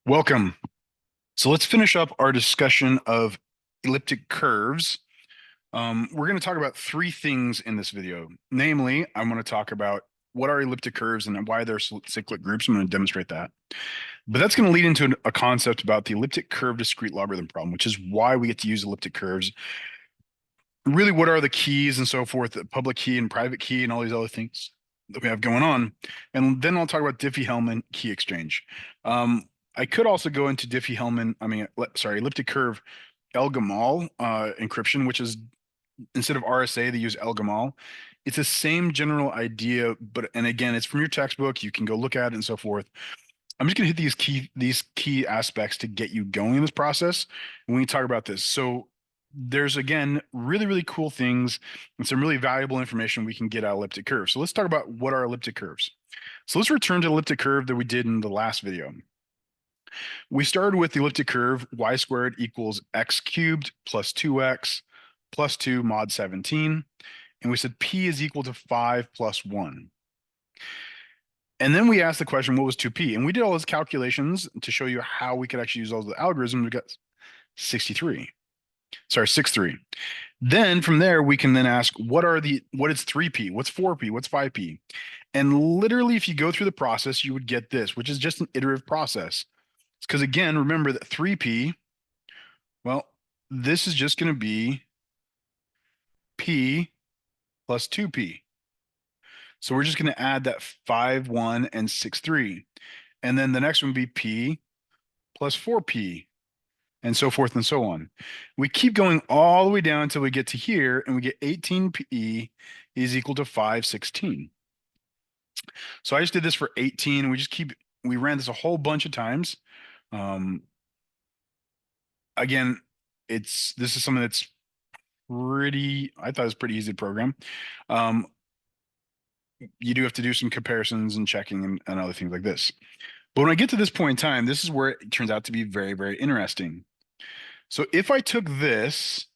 Welcome. So let's finish up our discussion of elliptic curves. We're going to talk about three things in this video. Namely, I'm going to talk about what are elliptic curves and why they're cyclic groups. I'm going to demonstrate that. But that's going to lead into a concept about the elliptic curve discrete logarithm problem, which is why we get to use elliptic curves. Really, what are the keys and so forth, the public key and private key and all these other things that we have going on. And then I'll talk about Diffie-Hellman key exchange. I could also go into Diffie-Hellman, sorry, elliptic curve El-Gamal encryption, which is instead of RSA, they use El-Gamal. It's the same general idea, but and again, it's from your textbook. You can go look at it and so forth. I'm just going to hit these key aspects to get you going in this process when we talk about this. So there's again really cool things and some really valuable information we can get out of elliptic curves. So let's talk about what are elliptic curves. So let's return to the elliptic curve that we did in the last video. We started with the elliptic curve y squared equals x cubed plus 2x plus 2 mod 17. And we said p is equal to 5 plus 1. And then we asked the question, what was 2p? And we did all those calculations to show you how we could actually use all the algorithms. We got 63. Sorry, 63. Then from there, we can then ask, what is 3p? What's 4p? What's 5p? And literally, if you go through the process, you would get this, which is just an iterative process. It's because, again, remember that 3p, well, this is just going to be p plus 2p. So we're just going to add that 5, 1, and 6, 3. And then the next one would be p plus 4p, and so forth and so on. We keep going all the way down until we get to here, and we get 18p is equal to 516. So I just did this for 18. We ran this a whole bunch of times. Again, this is something that's I thought it was pretty easy to program. You do have to do some comparisons and checking and other things like this. But when I get to this point in time, this is where it turns out to be very interesting. So if I took this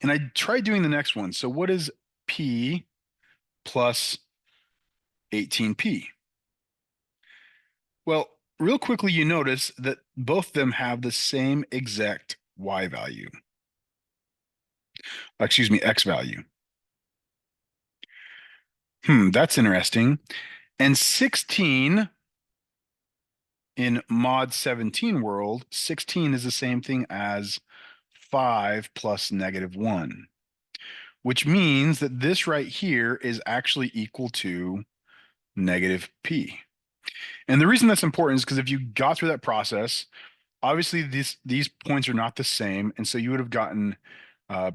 and I tried doing the next one, so what is p plus 18p? Well, real quickly, you notice that both of them have the same exact y value. Excuse me, x value. That's interesting. And 16 in mod 17 world, 16 is the same thing as 5 plus -1, which means that this right here is actually equal to -p. And the reason that's important is because if you got through that process, obviously these points are not the same, and so you would have gotten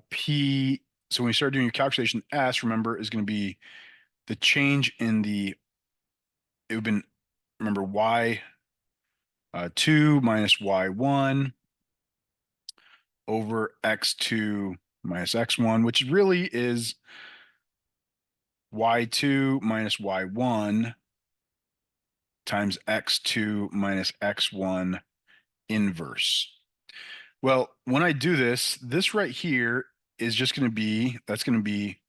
p. So when you start doing your calculation, s, remember, is going to be the change in it would have been, remember, y 2 minus y1 over x2 minus x1, which really is y2 minus y1 times x2 minus x1 inverse. Well, when I do this right here is just going to be, that's going to be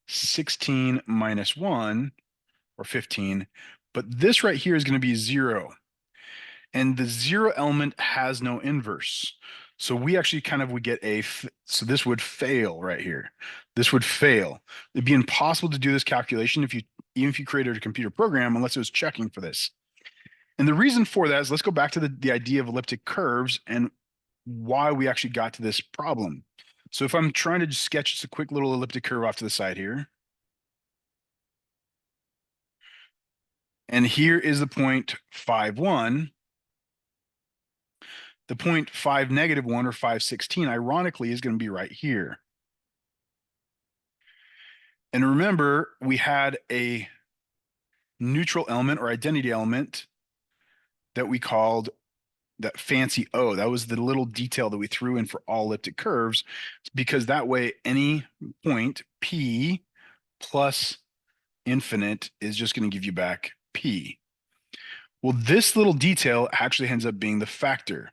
16 minus 1, or 15, but this right here is going to be 0. And the 0 element has no inverse. So we actually would get so this would fail right here. This would fail. It'd be impossible to do this calculation even if you created a computer program, unless it was checking for this. And the reason for that is, let's go back to the idea of elliptic curves and why we actually got to this problem. So if I'm trying to just sketch just a quick little elliptic curve off to the side here, and here is the point 5, 1. The point 5, -1, or 516, ironically, is going to be right here. And remember, we had a neutral element or identity element that we called that fancy O. That was the little detail that we threw in for all elliptic curves, because that way any point p plus infinite is just going to give you back p. Well, this little detail actually ends up being the factor.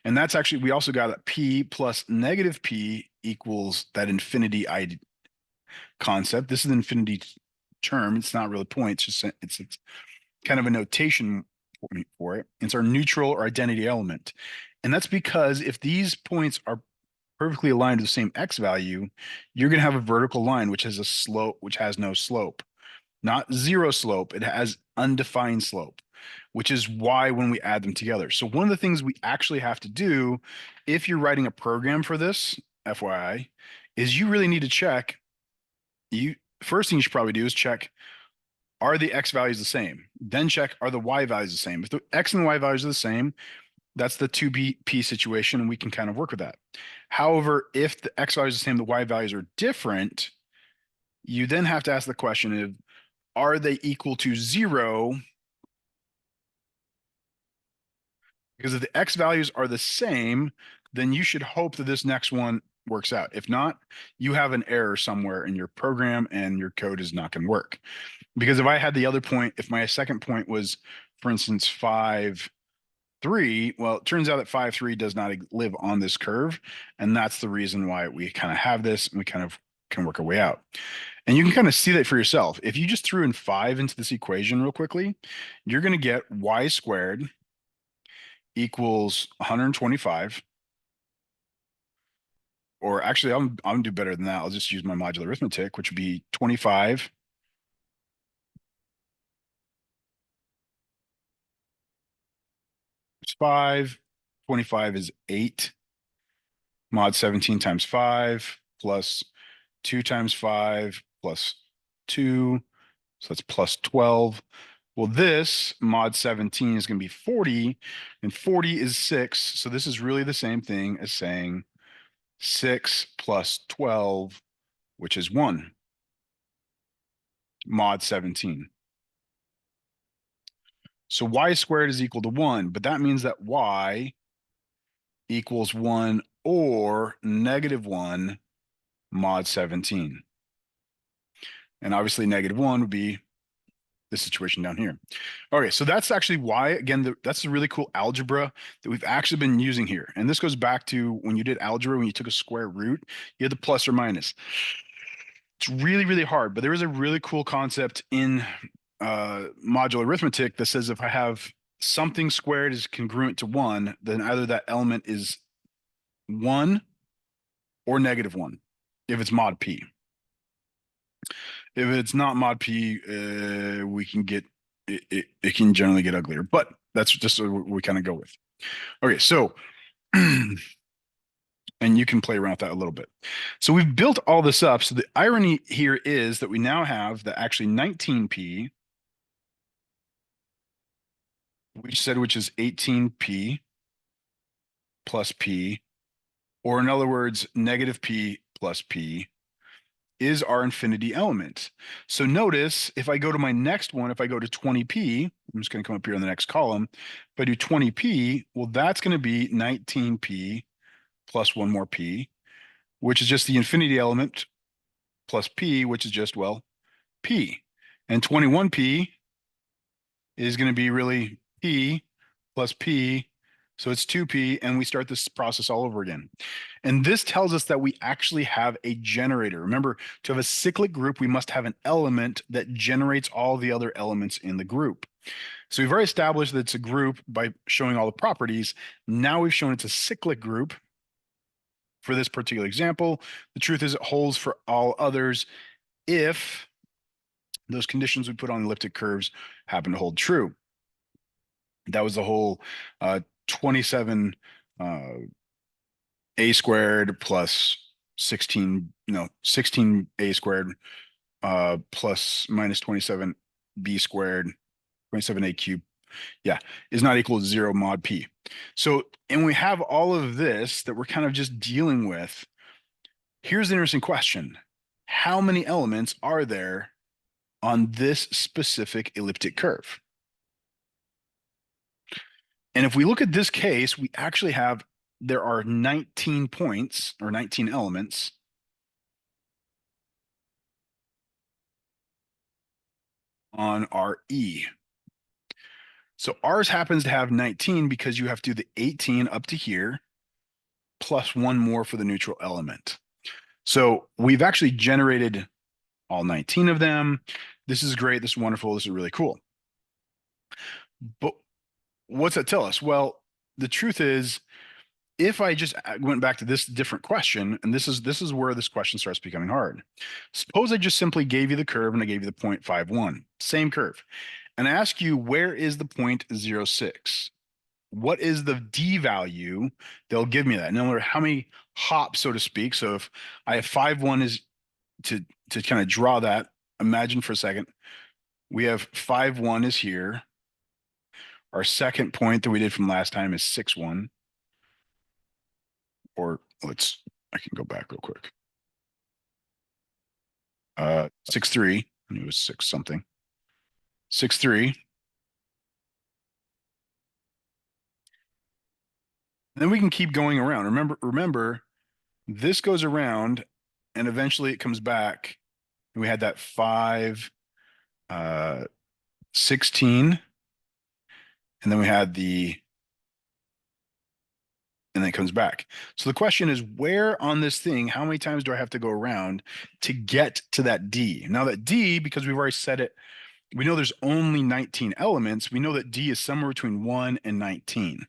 And that's actually, we also got a p plus -p equals that infinity concept. This is an infinity term. It's not really points. It's kind of a notation point for it. It's our neutral or identity element. And that's because if these points are perfectly aligned to the same x value, you're going to have a vertical line which has a slope, which has no slope, not zero slope. It has undefined slope, which is why when we add them together. So one of the things we actually have to do if you're writing a program for this, FYI, is you really need to check. You first thing you should probably do is check, are the x values the same? Then check, are the y values the same? If the x and the y values are the same, that's the 2p situation, and we can kind of work with that. However, if the x values are the same, the y values are different, you then have to ask the question of, are they equal to 0? Because if the x values are the same, then you should hope that this next one works out. If not, you have an error somewhere in your program and your code is not going to work. Because if I had the other point, if my second point was, for instance, 5, 3, well, it turns out that 5, 3 does not live on this curve. And that's the reason why we kind of have this and we kind of can work our way out. And you can kind of see that for yourself. If you just threw in 5 into this equation real quickly, you're going to get y squared equals 125. Or actually, I'm gonna do better than that. I'll just use my modular arithmetic, which would be 25 is 5. 25 is 8. Mod 17 times 5 plus 2 times 5 plus 2. So that's plus 12. Well, this mod 17 is going to be 40, and 40 is 6. So this is really the same thing as saying 6 plus 12, which is 1, mod 17. So y squared is equal to 1, but that means that y equals 1 or negative 1 mod 17. And obviously negative 1 would be this situation down here. Okay, so that's actually why, again, that's a really cool algebra that we've actually been using here. And this goes back to when you did algebra, when you took a square root, you had the plus or minus. It's really, really hard, but there is a really cool concept in modular arithmetic that says if I have something squared is congruent to 1, then either that element is 1 or negative 1 if it's mod p. If it's not mod p, we can get it can generally get uglier, but that's just what we kind of go with. Okay, so and you can play around with that a little bit. So we've built all this up. So the irony here is that we now have the actually 19p, which is 18p plus p, or in other words, negative p plus p is our infinity element. So notice if I go to my next one, if I go to 20p, I'm just going to come up here in the next column. If I do 20p, well, that's going to be 19p plus one more p, which is just the infinity element plus p, which is just, well, p. And 21p is going to be really p plus p. So it's 2p, and we start this process all over again. And this tells us that we actually have a generator. Remember, to have a cyclic group, we must have an element that generates all the other elements in the group. So we've already established that it's a group by showing all the properties. Now we've shown it's a cyclic group for this particular example. The truth is it holds for all others if those conditions we put on elliptic curves happen to hold true. That was the whole 27 a squared plus 16 a squared plus minus 27 b squared 27a cubed, yeah, is not equal to 0 mod p. So, and we have all of this that we're kind of just dealing with. Here's the interesting question: how many elements are there on this specific elliptic curve? And if we look at this case, we actually have, there are 19 points or 19 elements on our E. So ours happens to have 19 because you have to do the 18 up to here plus one more for the neutral element. So we've actually generated all 19 of them. This is great. This is wonderful. This is really cool. But what's that tell us? Well, the truth is, if I just went back to this different question, and this is where this question starts becoming hard. Suppose I just simply gave you the curve and I gave you the 0.51, same curve, and I ask you, where is the 0.06? What is the D value? They'll give me that. No matter how many hops, so to speak. So if I have 5, 1 is to kind of draw that, imagine for a second, we have 5, 1 is here. Our second point that we did from last time is 6, 1. Or I can go back real quick. 6, 3. I knew it was 6 something. 6, 3. Then we can keep going around. Remember, this goes around and eventually it comes back. And we had that 5, 16. And then we had and then it comes back. So the question is, where on this thing, how many times do I have to go around to get to that D? Now that D, because we've already said it, we know there's only 19 elements. We know that D is somewhere between 1 and 19.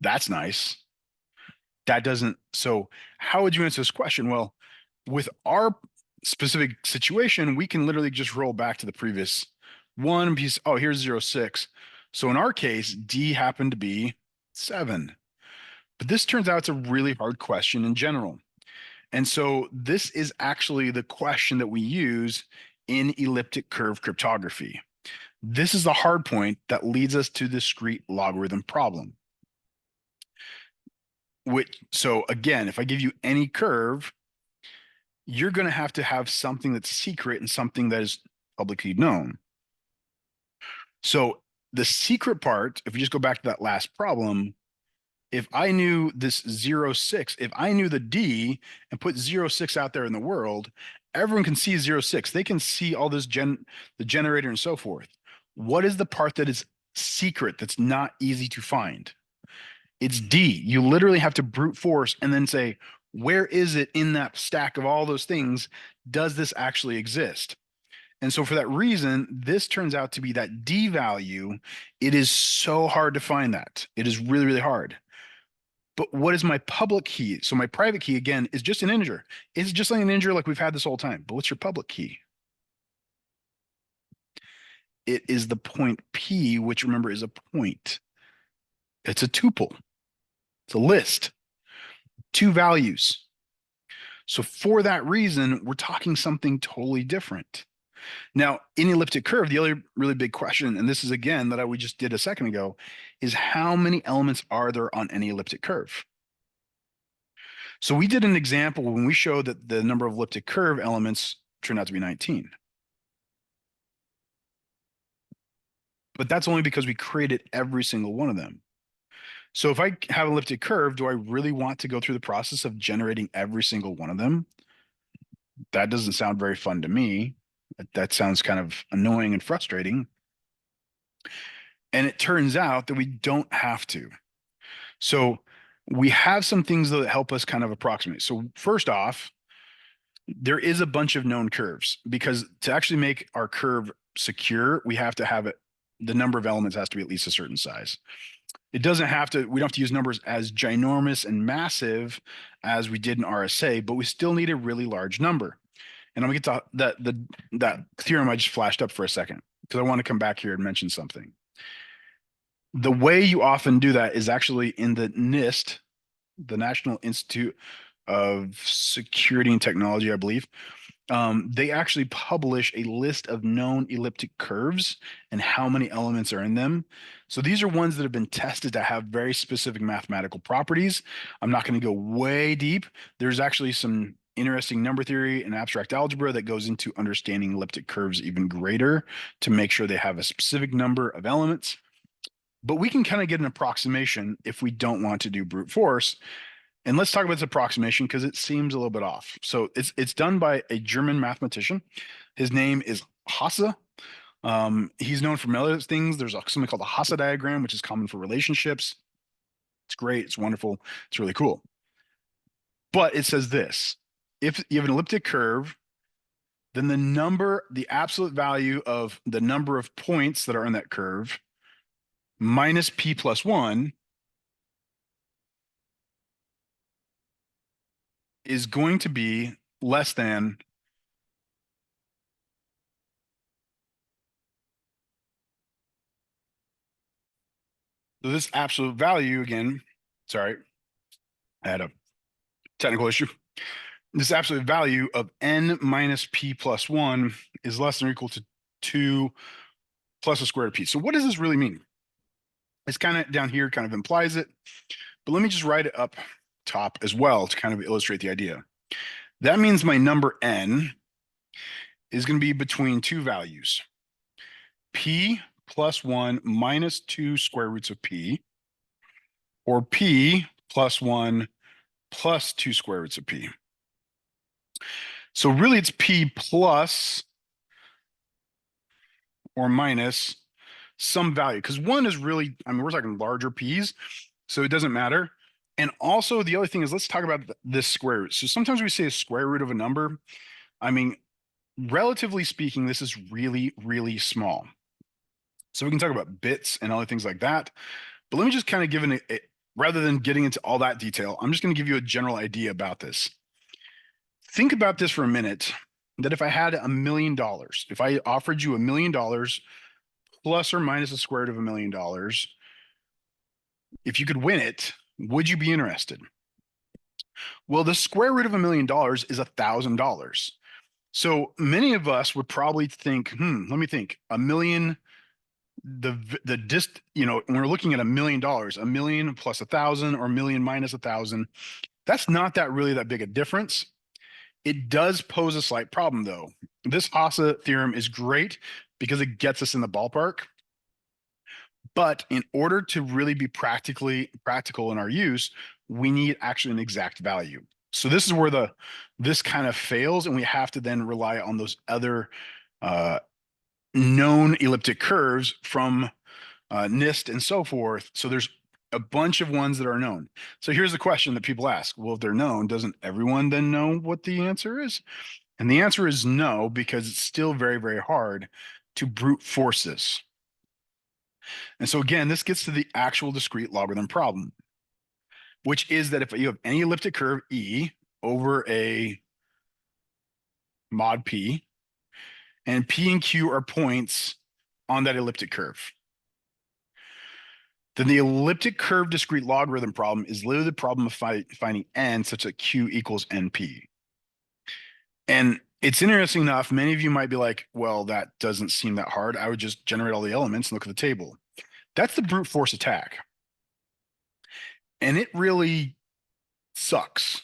That's nice. So how would you answer this question? Well, with our specific situation, we can literally just roll back to the previous one piece. Oh, here's 0.6. So in our case, D happened to be 7. But this turns out it's a really hard question in general. And so this is actually the question that we use in elliptic curve cryptography. This is the hard point that leads us to the discrete logarithm problem. So again, if I give you any curve, you're going to have something that's secret and something that is publicly known. So the secret part, if we just go back to that last problem, if I knew this 0.6, if I knew the D and put 0.6 out there in the world, everyone can see 0.6. They can see all this the generator and so forth. What is the part that is secret that's not easy to find? It's D. You literally have to brute force and then say, where is it in that stack of all those things? Does this actually exist? And so for that reason, this turns out to be that D value. It is so hard to find that. It is really, really hard. But what is my public key? So my private key, again, is just an integer. It's just like an integer like we've had this whole time. But what's your public key? It is the point P, which remember is a point. It's a tuple. It's a list. 2 values. So for that reason, we're talking something totally different. Now, in elliptic curve, the other really big question, and this is again that we just did a second ago, is how many elements are there on any elliptic curve? So we did an example when we showed that the number of elliptic curve elements turned out to be 19. But that's only because we created every single one of them. So if I have an elliptic curve, do I really want to go through the process of generating every single one of them? That doesn't sound very fun to me. That sounds kind of annoying and frustrating. And it turns out that we don't have to. So we have some things that help us kind of approximate. So first off, there is a bunch of known curves, because to actually make our curve secure, we have to have it, the number of elements has to be at least a certain size. It doesn't have to, we don't have to use numbers as ginormous and massive as we did in RSA, but we still need a really large number. And I'm gonna get to that theorem I just flashed up for a second, because I want to come back here and mention something. The way you often do that is actually in the NIST, the National Institute of Security and Technology, I believe. They actually publish a list of known elliptic curves and how many elements are in them. So these are ones that have been tested to have very specific mathematical properties. I'm not going to go way deep. There's actually some interesting number theory and abstract algebra that goes into understanding elliptic curves even greater to make sure they have a specific number of elements. But we can kind of get an approximation if we don't want to do brute force. And let's talk about this approximation because it seems a little bit off. So it's done by a German mathematician. His name is Hasse. He's known for many other things. There's something called the Hasse diagram, which is common for relationships. It's great. It's wonderful. It's really cool. But it says this: if you have an elliptic curve, then the absolute value of the number of points that are in that curve minus p plus 1 is going to be less than, so this absolute value, again, sorry, I had a technical issue. This absolute value of n minus p plus 1 is less than or equal to 2 plus the square root of p. So what does this really mean? It's kind of down here, kind of implies it, but let me just write it up top as well to kind of illustrate the idea. That means my number n is going to be between two values, p plus 1 minus 2 square roots of p, or p plus 1 plus 2 square roots of p. So really it's p plus or minus some value, because 1 is really, I mean, we're talking larger p's, so it doesn't matter. And also the other thing is, let's talk about this square root. So sometimes we say a square root of a number. I mean, relatively speaking, this is really, really small. So we can talk about bits and other things like that. But let me just kind of give rather than getting into all that detail, I'm just going to give you a general idea about this. Think about this for a minute, that if I had $1 million, if I offered you $1 million plus or minus the square root of $1 million, if you could win it, would you be interested? Well, the square root of $1 million is $1,000. So many of us would probably think, let me think, a million, when we're looking at $1 million, $1 million plus 1,000 or $1 million minus 1,000, that's not really that big a difference. It does pose a slight problem though. This Hasse theorem is great because it gets us in the ballpark. But in order to really be practical in our use, we need actually an exact value. So this is where this kind of fails, and we have to then rely on those other known elliptic curves from NIST and so forth. So there's a bunch of ones that are known. So here's the question that people ask. Well, if they're known, doesn't everyone then know what the answer is? And the answer is no, because it's still very, very hard to brute force this. And so again, this gets to the actual discrete logarithm problem, which is that if you have any elliptic curve E over a mod P, and P and Q are points on that elliptic curve, then the elliptic curve discrete logarithm problem is literally the problem of finding n such that Q equals NP. And it's interesting enough, many of you might be like, well, that doesn't seem that hard. I would just generate all the elements and look at the table. That's the brute force attack. And it really sucks,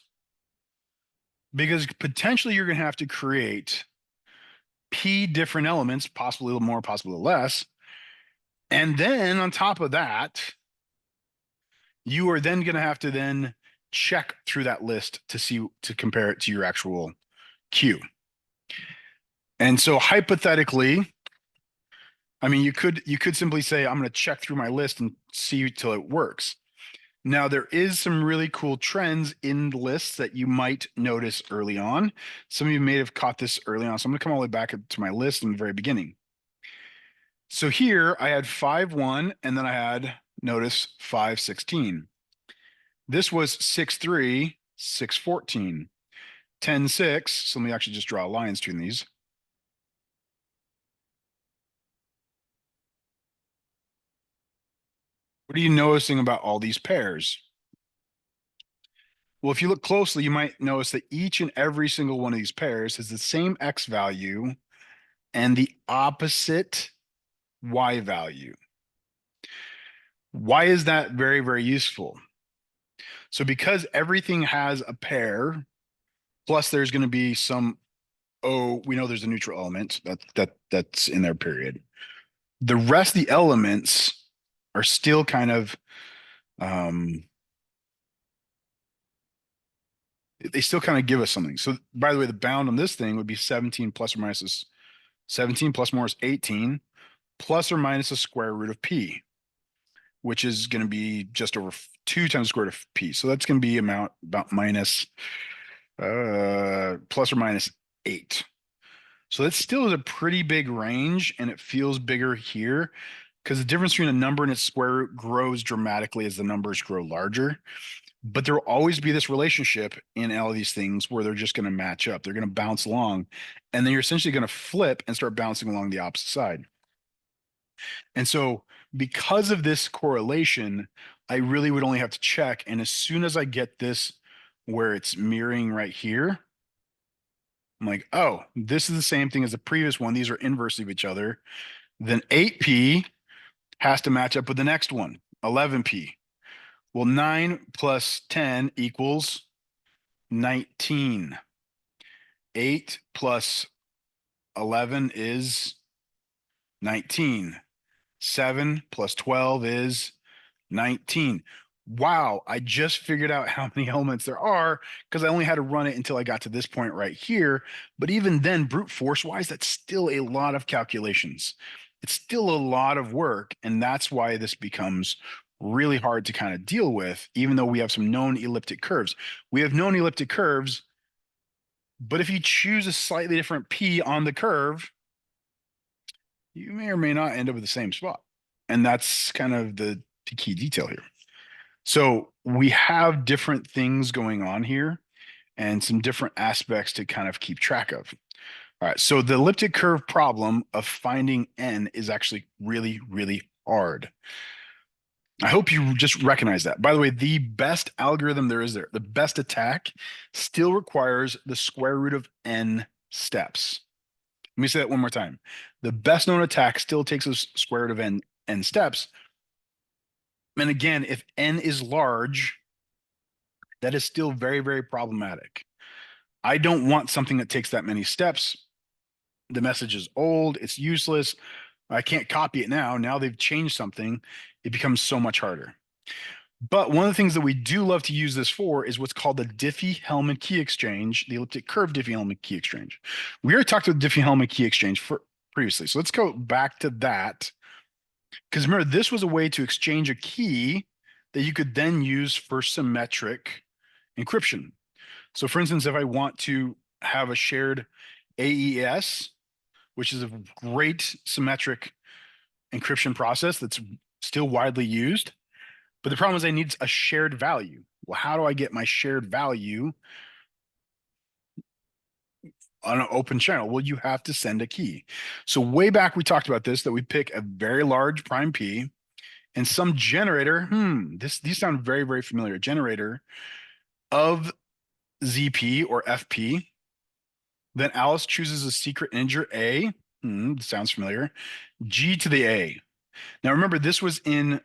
because potentially you're going to have to create P different elements, possibly a little more, possibly a little less. And then on top of that, you are then going to have to then check through that list to compare it to your actual Q. And so hypothetically, I mean, you could simply say, I'm going to check through my list and see till it works. Now, there is some really cool trends in lists that you might notice early on. Some of you may have caught this early on. So I'm going to come all the way back to my list in the very beginning. So here I had 5, 1, and then I had, notice, 5, 16. This was 6, 3, 6, 14, 10, 6. So let me actually just draw lines between these. What are you noticing about all these pairs? Well, if you look closely, you might notice that each and every single one of these pairs has the same X value and the opposite Y value. Why is that very, very useful? So because everything has a pair, plus there's going to be some, we know there's a neutral element that's in there, period. The rest of the elements are still kind of, they still kind of give us something. So by the way, the bound on this thing would be 17 plus or minus 17 plus more is 18 plus or minus the square root of P, which is going to be just over 2 times the square root of P. So that's going to be about minus plus or minus 8. So that still is a pretty big range, and it feels bigger here. because the difference between a number and its square root grows dramatically as the numbers grow larger. But there will always be this relationship in all of these things where they're just going to match up. They're going to bounce along, and then you're essentially going to flip and start bouncing along the opposite side. And so, because of this correlation, I really would only have to check. And as soon as I get this where it's mirroring right here, I'm like, oh, this is the same thing as the previous one. These are inverse of each other. Then 8p has to match up with the next one, 11p. Well, 9 plus 10 equals 19. 8 plus 11 is 19. 7 plus 12 is 19. Wow, I just figured out how many elements there are because I only had to run it until I got to this point right here. But even then, brute force wise, that's still a lot of calculations. It's still a lot of work. And that's why this becomes really hard to kind of deal with, even though we have some known elliptic curves. We have known elliptic curves, but if you choose a slightly different P on the curve, you may or may not end up with the same spot. And that's kind of the key detail here. So we have different things going on here and some different aspects to kind of keep track of. All right, so the elliptic curve problem of finding n is actually really, really hard. I hope you just recognize that. By the way, the best algorithm there is there, the best attack still requires the square root of n steps. Let me say that one more time. The best known attack still takes a square root of n steps. And again, if n is large, that is still very, very problematic. I don't want something that takes that many steps. The message is old, it's useless. I can't copy it now. Now they've changed something. It becomes so much harder. But one of the things that we do love to use this for is what's called the Diffie-Hellman key exchange, the elliptic curve Diffie-Hellman key exchange. We already talked about the Diffie-Hellman key exchange previously. So let's go back to that. Because remember, this was a way to exchange a key that you could then use for symmetric encryption. So for instance, if I want to have a shared AES, which is a great symmetric encryption process that's still widely used, but the problem is I need a shared value. Well, how do I get my shared value on an open channel? Well, you have to send a key. So way back, we talked about this, that we pick a very large prime P and some generator. These sound very, very familiar. Generator of ZP or FP. Then Alice chooses a secret integer A. Sounds familiar. G to the A. Now remember, this was in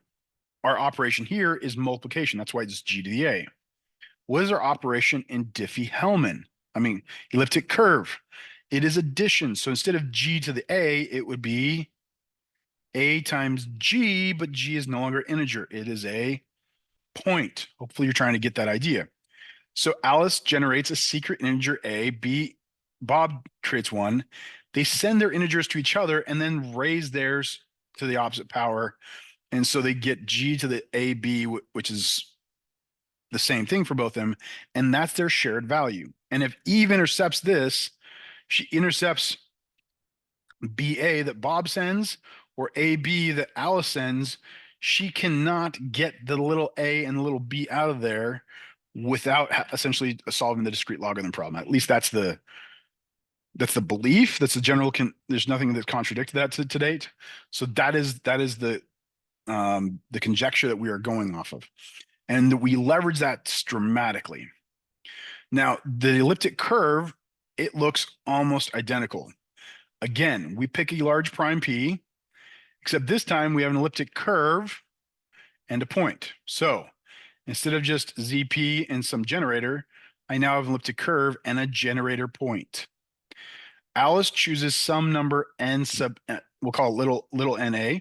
our operation here is multiplication. That's why it's G to the A. What is our operation in Diffie-Hellman? I mean, elliptic curve. It is addition. So instead of G to the A, it would be A times G, but G is no longer integer. It is a point. Hopefully you're trying to get that idea. So Alice generates a secret integer A, Bob creates one. They send their integers to each other and then raise theirs to the opposite power. And so they get G to the AB, which is the same thing for both of them. And that's their shared value. And if Eve intercepts this, she intercepts BA that Bob sends or AB that Alice sends. She cannot get the little A and the little B out of there without essentially solving the discrete logarithm problem. At least that's the belief. That's the general. There's nothing that contradicts that to date. So that is the conjecture that we are going off of, and we leverage that dramatically. Now the elliptic curve, it looks almost identical. Again, we pick a large prime P, except this time we have an elliptic curve and a point. So instead of just ZP and some generator, I now have an elliptic curve and a generator point. Alice chooses some number n sub, we'll call it little na,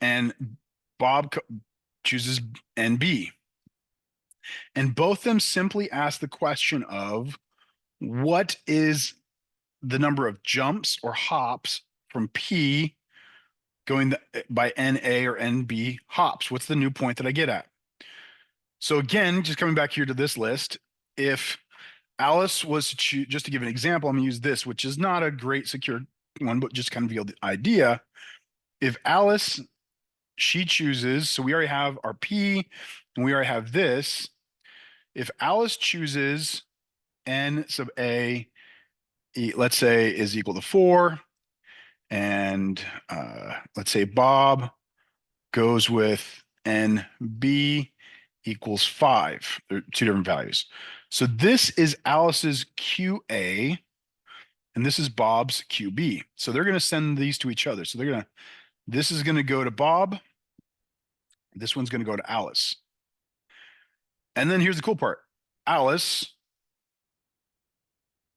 and Bob chooses nb. And both of them simply ask the question of what is the number of jumps or hops from P going by NA or NB hops? What's the new point that I get at? So again, just coming back here to this list, if Alice was to choose, just to give an example, I'm gonna use this, which is not a great secure one, but just kind of feel the idea. if Alice, she chooses, so we already have our P and we already have this. If Alice chooses N sub A, let's say is equal to 4, and let's say Bob goes with NB equals 5. They're two different values. So this is Alice's QA, and this is Bob's QB. So they're going to send these to each other. So this is going to go to Bob. This one's going to go to Alice. And then here's the cool part. Alice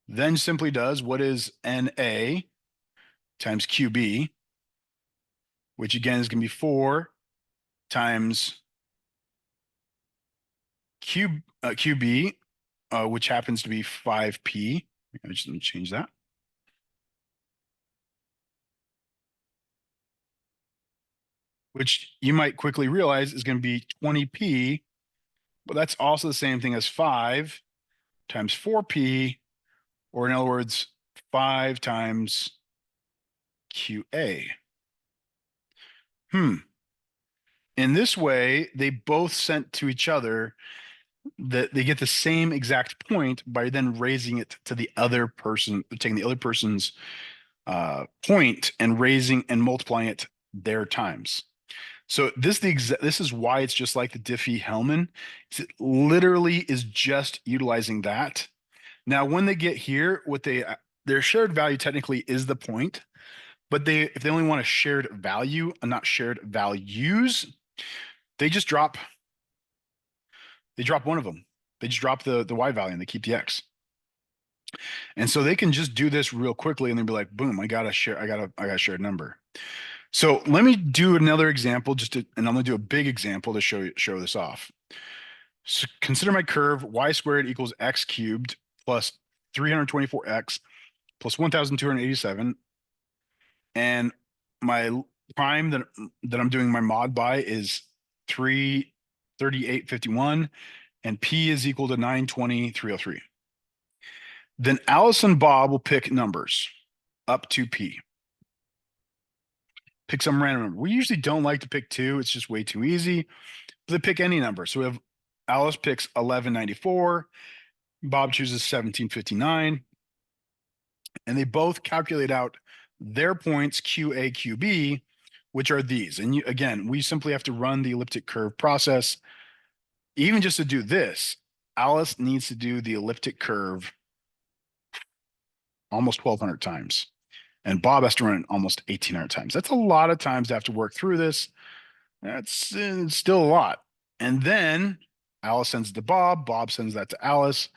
then simply does what is NA times QB, which again is going to be 4 times QB, which happens to be 5P. Let me change that. Which you might quickly realize is going to be 20P, but that's also the same thing as 5 times 4P, or in other words, 5 times QA. In this way, they both sent to each other that they get the same exact point by then raising it to the other person, taking the other person's point and raising and multiplying it their times. So this is why it's just like the Diffie-Hellman. It literally is just utilizing that. Now, when they get here, their shared value technically is the point, but if they only want a shared value and not shared values, they drop one of them. They just drop the y value and they keep the x. And so they can just do this real quickly and they'll be like, boom, I got a shared number. So let me do another example and I'm going to do a big example to show this off. So consider my curve y squared equals x cubed plus 324x plus 1,287. And my prime that I'm doing my mod by is 338.51, and P is equal to 920.303. Then Alice and Bob will pick numbers up to P. Pick some random number. We usually don't like to pick 2. It's just way too easy. But they pick any number. So we have Alice picks 1194. Bob chooses 1759. And they both calculate out their points QA, QB, which are these. And again, we simply have to run the elliptic curve process. Even just to do this, Alice needs to do the elliptic curve almost 1,200 times. And Bob has to run it almost 1,800 times. That's a lot of times to have to work through this. That's still a lot. And then Alice sends it to Bob. Bob sends that to Alice.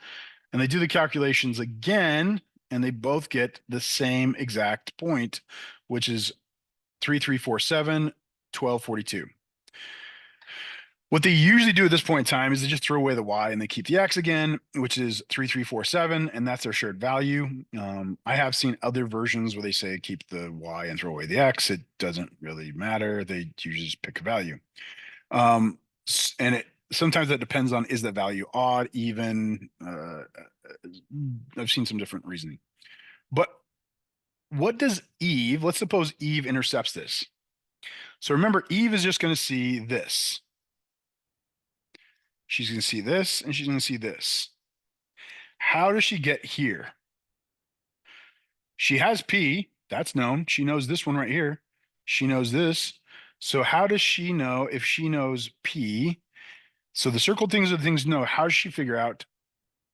And they do the calculations again, and they both get the same exact point, which is 3347, 1242. What they usually do at this point in time is they just throw away the y and they keep the x again, which is 3347, and that's their shared value. I have seen other versions where they say keep the y and throw away the x. It doesn't really matter. They usually just pick a value. And sometimes that depends on, is that value odd, even? I've seen some different reasoning. But what does Eve, let's suppose Eve intercepts this. So remember, Eve is just going to see this. She's going to see this, and she's going to see this. How does she get here? She has P, that's known. She knows this one right here. She knows this. So how does she know if she knows P? So the circled things are the things to know. How does she figure out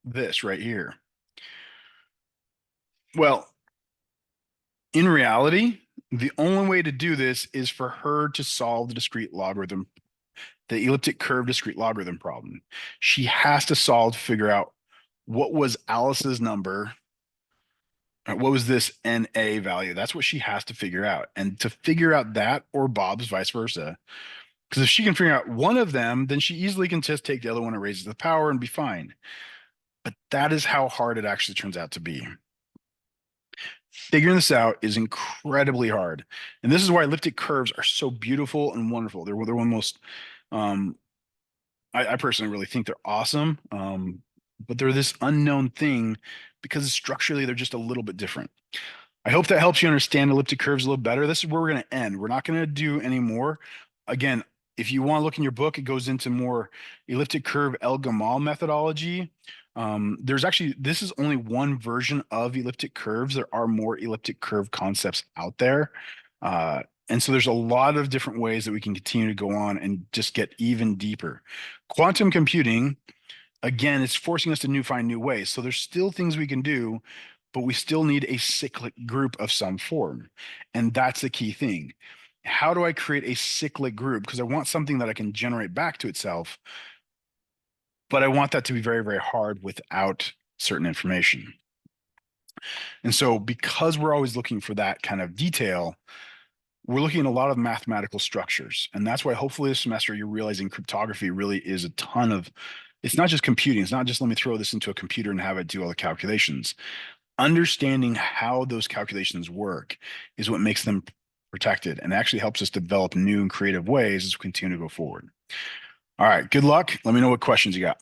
this right here? Well, in reality, the only way to do this is for her to solve the discrete logarithm, the elliptic curve discrete logarithm problem. She has to figure out what was Alice's number, what was this NA value. That's what she has to figure out. And to figure out that, or Bob's, vice versa, because if she can figure out one of them, then she easily can just take the other one and raise the power and be fine. But that is how hard it actually turns out to be. Figuring this out is incredibly hard. And this is why elliptic curves are so beautiful and wonderful. They're one of the most, I personally really think they're awesome. But they're this unknown thing because structurally they're just a little bit different. I hope that helps you understand elliptic curves a little better. This is where we're going to end. We're not going to do any more. Again, if you want to look in your book, it goes into more elliptic curve El Gamal methodology. There's actually, this is only one version of elliptic curves. There are more elliptic curve concepts out there. And so there's a lot of different ways that we can continue to go on and just get even deeper. Quantum computing, again, it's forcing us to find new ways. So there's still things we can do, but we still need a cyclic group of some form. And that's the key thing. How do I create a cyclic group? Because I want something that I can generate back to itself, but I want that to be very, very hard without certain information. And so because we're always looking for that kind of detail, we're looking at a lot of mathematical structures. And that's why hopefully this semester you're realizing cryptography really is a ton of, it's not just computing. It's not just let me throw this into a computer and have it do all the calculations. Understanding how those calculations work is what makes them protected and actually helps us develop new and creative ways as we continue to go forward. All right, good luck. Let me know what questions you got.